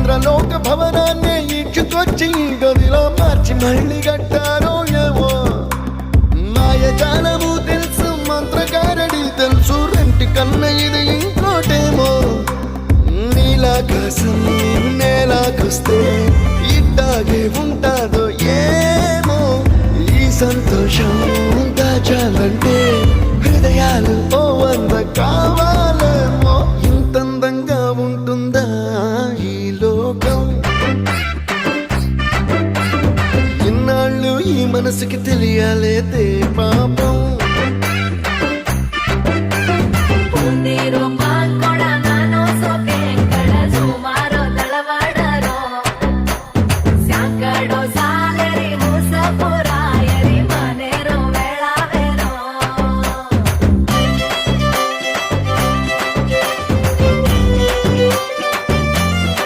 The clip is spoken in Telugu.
ఇంద్రలోక భవనాన్ని ఈడ్చుకొచ్చి గదిలో మార్చి మళ్ళీ కట్టారో ఏమో మాయజాలము తెలుసు మంత్రగారడి తెలుసు రెంటి కన్న ఇది ఇంకోటేమో నీలాకాశం నేలాకొస్తే ఇట్టాగే ఉంటాదో ఏమో ఈ సంతోషం దాచాలంటే హృదయాలు ఓ వంద కావాలేమో ఇంతందంగా ఉంటుందా ఈ లోకం ఇన్నాళ్ళు ఈ మనసుకి తెలియాలేదే పాపం